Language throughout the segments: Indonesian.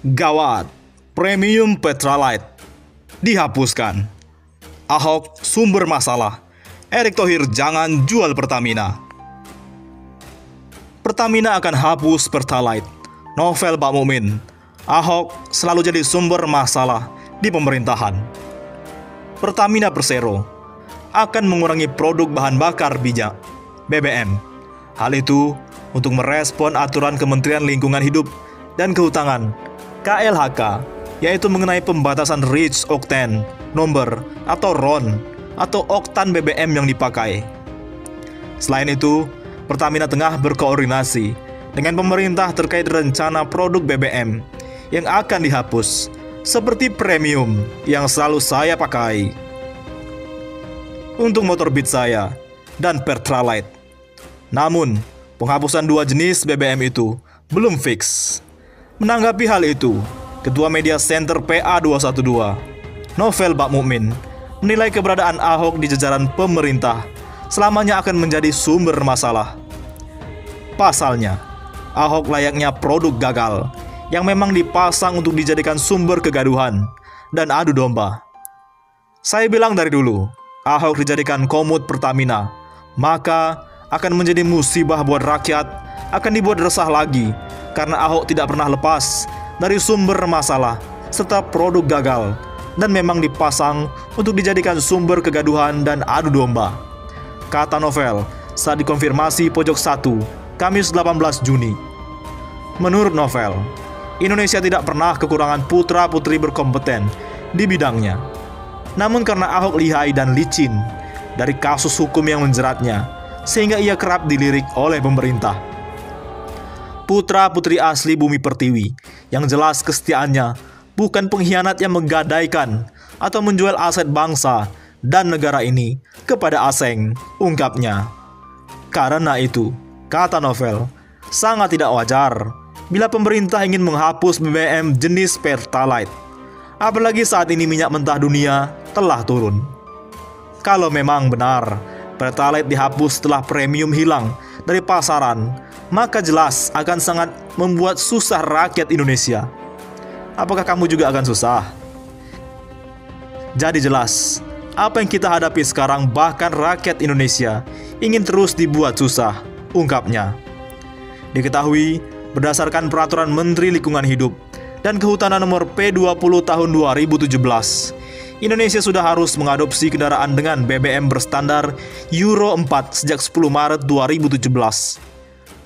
Gawat, Premium Pertalite dihapuskan. Ahok sumber masalah. Erick Thohir jangan jual Pertamina. Pertamina akan hapus Pertalite. Novel Pak Mukmin. Ahok selalu jadi sumber masalah di pemerintahan. Pertamina Persero akan mengurangi produk bahan bakar minyak BBM. Hal itu untuk merespon aturan Kementerian Lingkungan Hidup dan Kehutanan KLHK, yaitu mengenai pembatasan Rich Octane Number atau RON atau oktan BBM yang dipakai. Selain itu, Pertamina tengah berkoordinasi dengan pemerintah terkait rencana produk BBM yang akan dihapus, seperti Premium yang selalu saya pakai untuk motor Beat saya dan Pertalite. Namun, penghapusan dua jenis BBM itu belum fix. Menanggapi hal itu, Ketua Media Center PA212, Novel Pak Mukmin, menilai keberadaan Ahok di jajaran pemerintah selamanya akan menjadi sumber masalah. Pasalnya, Ahok layaknya produk gagal yang memang dipasang untuk dijadikan sumber kegaduhan dan adu domba. Saya bilang dari dulu, Ahok dijadikan komut Pertamina, maka akan menjadi musibah buat rakyat, akan dibuat resah lagi, karena Ahok tidak pernah lepas dari sumber masalah serta produk gagal dan memang dipasang untuk dijadikan sumber kegaduhan dan adu domba, kata Novel saat dikonfirmasi Pojok 1, Kamis 18 Juni. Menurut Novel, Indonesia tidak pernah kekurangan putra-putri berkompeten di bidangnya. Namun karena Ahok lihai dan licin dari kasus hukum yang menjeratnya, sehingga ia kerap dilirik oleh pemerintah. Putra-putri asli Bumi Pertiwi yang jelas kesetiaannya bukan pengkhianat yang menggadaikan atau menjual aset bangsa dan negara ini kepada asing, ungkapnya. Karena itu, kata Novel, sangat tidak wajar bila pemerintah ingin menghapus BBM jenis Pertalite, apalagi saat ini minyak mentah dunia telah turun. Kalau memang benar Pertalite dihapus setelah Premium hilang dari pasaran, maka jelas akan sangat membuat susah rakyat Indonesia. Apakah kamu juga akan susah? Jadi jelas, apa yang kita hadapi sekarang bahkan rakyat Indonesia ingin terus dibuat susah, ungkapnya. Diketahui, berdasarkan Peraturan Menteri Lingkungan Hidup dan Kehutanan Nomor P20 Tahun 2017, Indonesia sudah harus mengadopsi kendaraan dengan BBM berstandar Euro 4 sejak 10 Maret 2017.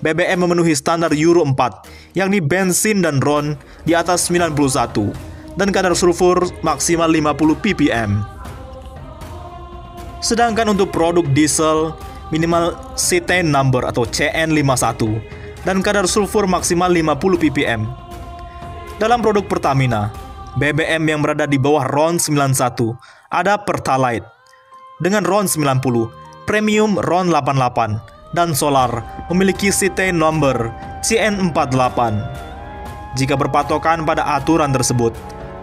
BBM memenuhi standar Euro 4, yakni bensin dan RON di atas 91, dan kadar sulfur maksimal 50 ppm. Sedangkan untuk produk diesel, minimal cetane number atau CN51, dan kadar sulfur maksimal 50 ppm. Dalam produk Pertamina, BBM yang berada di bawah RON 91 ada Pertalite dengan RON 90, Premium RON 88, dan Solar memiliki cetane number CN48. Jika berpatokan pada aturan tersebut,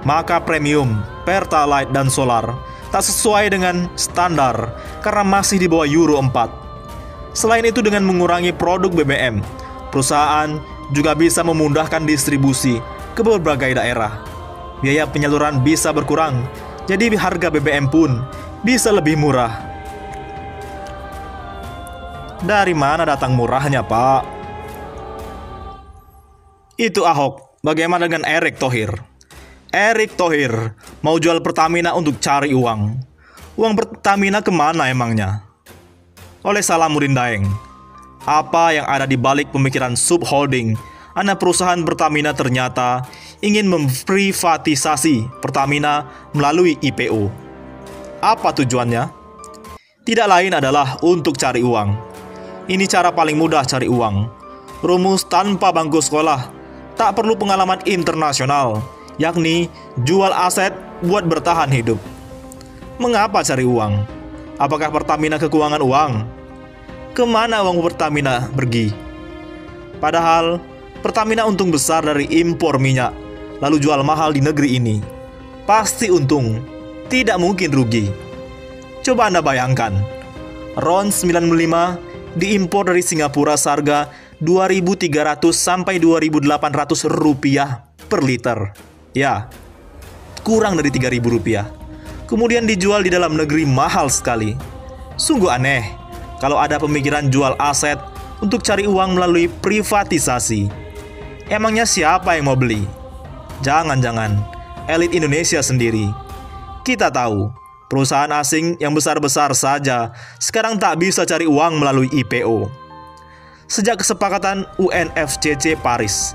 maka Premium, Pertalite, dan Solar tak sesuai dengan standar karena masih di bawah Euro 4. Selain itu, dengan mengurangi produk BBM, perusahaan juga bisa memudahkan distribusi ke berbagai daerah. Biaya penyaluran bisa berkurang, jadi harga BBM pun bisa lebih murah. Dari mana datang murahnya, Pak? Itu Ahok. Bagaimana dengan Erick Thohir? Erick Thohir mau jual Pertamina untuk cari uang. Uang Pertamina kemana emangnya? Oleh Salamuddin Daeng, apa yang ada di balik pemikiran subholding anak perusahaan Pertamina ternyata ingin memprivatisasi Pertamina melalui IPO. Apa tujuannya? Tidak lain adalah untuk cari uang. Ini cara paling mudah cari uang. Rumus tanpa bangku sekolah, tak perlu pengalaman internasional, yakni jual aset buat bertahan hidup. Mengapa cari uang? Apakah Pertamina kekurangan uang? Kemana uang Pertamina pergi? Padahal Pertamina untung besar dari impor minyak, lalu jual mahal di negeri ini. Pasti untung, tidak mungkin rugi. Coba Anda bayangkan, RON 95 diimpor dari Singapura seharga 2.300 sampai 2.800 rupiah per liter. Ya, kurang dari Rp3.000. Kemudian dijual di dalam negeri mahal sekali. Sungguh aneh kalau ada pemikiran jual aset untuk cari uang melalui privatisasi. Emangnya siapa yang mau beli? Jangan-jangan elit Indonesia sendiri. Kita tahu, perusahaan asing yang besar-besar saja sekarang tak bisa cari uang melalui IPO. Sejak kesepakatan UNFCCC Paris,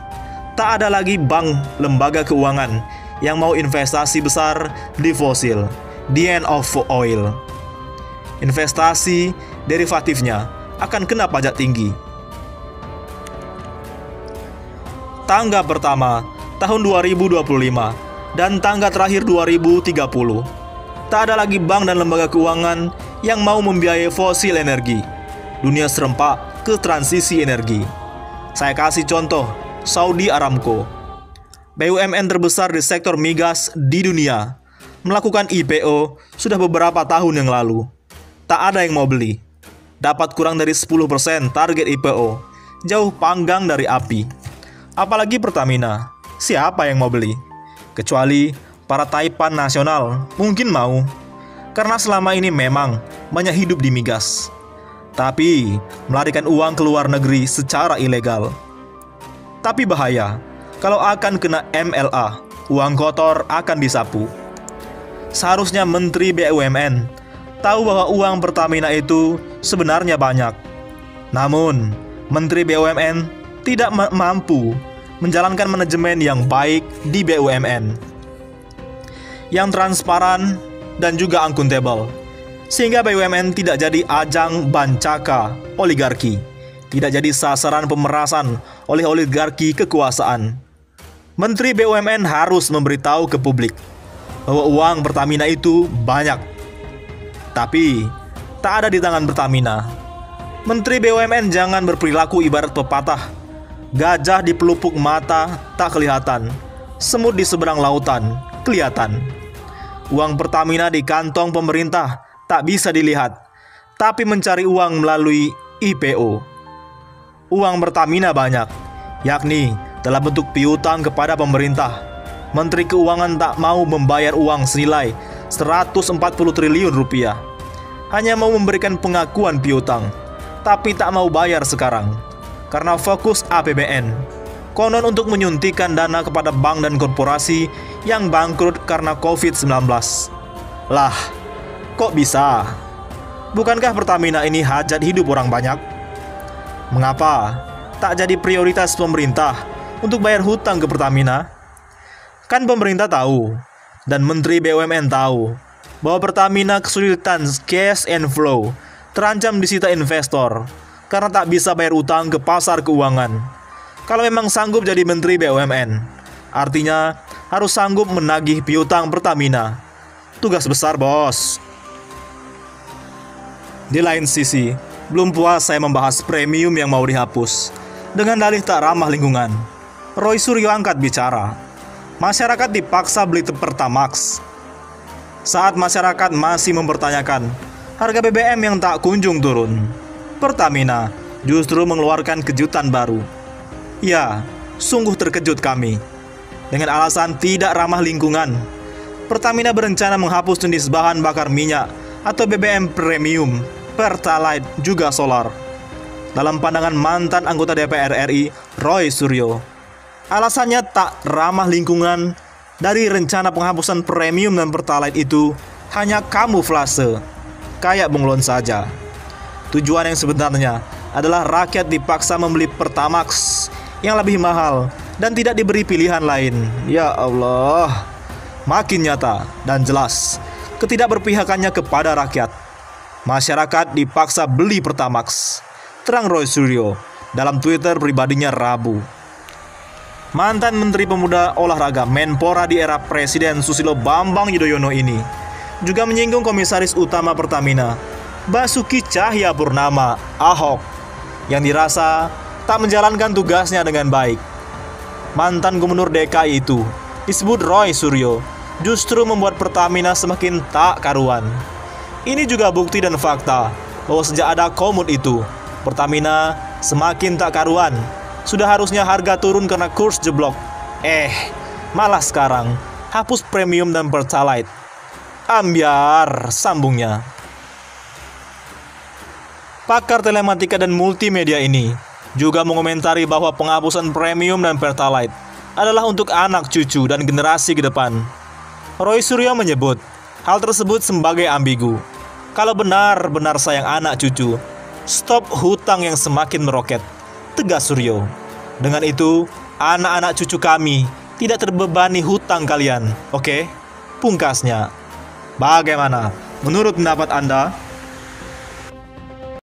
tak ada lagi bank lembaga keuangan yang mau investasi besar di fosil, the end of oil. Investasi derivatifnya akan kena pajak tinggi. Tangga pertama tahun 2025 dan tangga terakhir 2030. Tak ada lagi bank dan lembaga keuangan yang mau membiayai fosil energi. Dunia serempak ke transisi energi. Saya kasih contoh, Saudi Aramco, BUMN terbesar di sektor migas di dunia, melakukan IPO sudah beberapa tahun yang lalu. Tak ada yang mau beli. Dapat kurang dari 10% target IPO, jauh panggang dari api. Apalagi Pertamina, siapa yang mau beli? Kecuali para taipan nasional mungkin mau, karena selama ini memang banyak hidup di migas. Tapi melarikan uang ke luar negeri secara ilegal. Tapi bahaya, kalau akan kena MLA, uang kotor akan disapu. Seharusnya Menteri BUMN tahu bahwa uang Pertamina itu sebenarnya banyak. Namun, Menteri BUMN tidak mampu menjalankan manajemen yang baik di BUMN, yang transparan dan juga akuntabel, sehingga BUMN tidak jadi ajang bancaka oligarki, tidak jadi sasaran pemerasan oleh oligarki kekuasaan. Menteri BUMN harus memberitahu ke publik bahwa uang Pertamina itu banyak, tapi tak ada di tangan Pertamina. Menteri BUMN jangan berperilaku ibarat pepatah, gajah di pelupuk mata tak kelihatan, semut di seberang lautan kelihatan. Uang Pertamina di kantong pemerintah tak bisa dilihat, tapi mencari uang melalui IPO. Uang Pertamina banyak, yakni dalam bentuk piutang kepada pemerintah. Menteri Keuangan tak mau membayar uang senilai 140 triliun rupiah. Hanya mau memberikan pengakuan piutang, tapi tak mau bayar sekarang, karena fokus APBN. Konon untuk menyuntikkan dana kepada bank dan korporasi yang bangkrut karena COVID-19. Lah, kok bisa? Bukankah Pertamina ini hajat hidup orang banyak? Mengapa tak jadi prioritas pemerintah untuk bayar hutang ke Pertamina? Kan pemerintah tahu, dan Menteri BUMN tahu, bahwa Pertamina kesulitan cash and flow, terancam disita investor, karena tak bisa bayar utang ke pasar keuangan. Kalau memang sanggup jadi Menteri BUMN, artinya harus sanggup menagih piutang Pertamina. Tugas besar, bos. Di lain sisi, belum puas saya membahas premium yang mau dihapus dengan dalih tak ramah lingkungan. Roy Suryo angkat bicara. Masyarakat dipaksa beli Pertamax. Saat masyarakat masih mempertanyakan harga BBM yang tak kunjung turun, Pertamina justru mengeluarkan kejutan baru. Ya, sungguh terkejut kami. Dengan alasan tidak ramah lingkungan, Pertamina berencana menghapus jenis bahan bakar minyak atau BBM premium, Pertalite, juga solar. Dalam pandangan mantan anggota DPR RI, Roy Suryo, alasannya tak ramah lingkungan dari rencana penghapusan premium dan Pertalite itu hanya kamuflase, kayak bunglon saja. Tujuan yang sebenarnya adalah rakyat dipaksa membeli Pertamax yang lebih mahal dan tidak diberi pilihan lain. Ya Allah, makin nyata dan jelas ketidakberpihakannya kepada rakyat. Masyarakat dipaksa beli Pertamax, terang Roy Suryo dalam Twitter pribadinya Rabu. Mantan Menteri Pemuda Olahraga Menpora di era Presiden Susilo Bambang Yudhoyono ini juga menyinggung Komisaris Utama Pertamina, Basuki Cahayapurnama Ahok, yang dirasa tak menjalankan tugasnya dengan baik. Mantan Gubernur DKI itu, disebut Roy Suryo, justru membuat Pertamina semakin tak karuan. Ini juga bukti dan fakta bahwa sejak ada komut itu, Pertamina semakin tak karuan. Sudah harusnya harga turun karena kurs jeblok. Malah sekarang hapus premium dan Pertalite. Ambyar, sambungnya. Pakar telematika dan multimedia ini juga mengomentari bahwa penghapusan premium dan Pertalite adalah untuk anak cucu dan generasi ke depan. Roy Suryo menyebut hal tersebut sebagai ambigu. Kalau benar-benar sayang anak cucu, stop hutang yang semakin meroket, tegas Suryo. Dengan itu, anak-anak cucu kami tidak terbebani hutang kalian, oke? Pungkasnya. Bagaimana? Menurut pendapat Anda?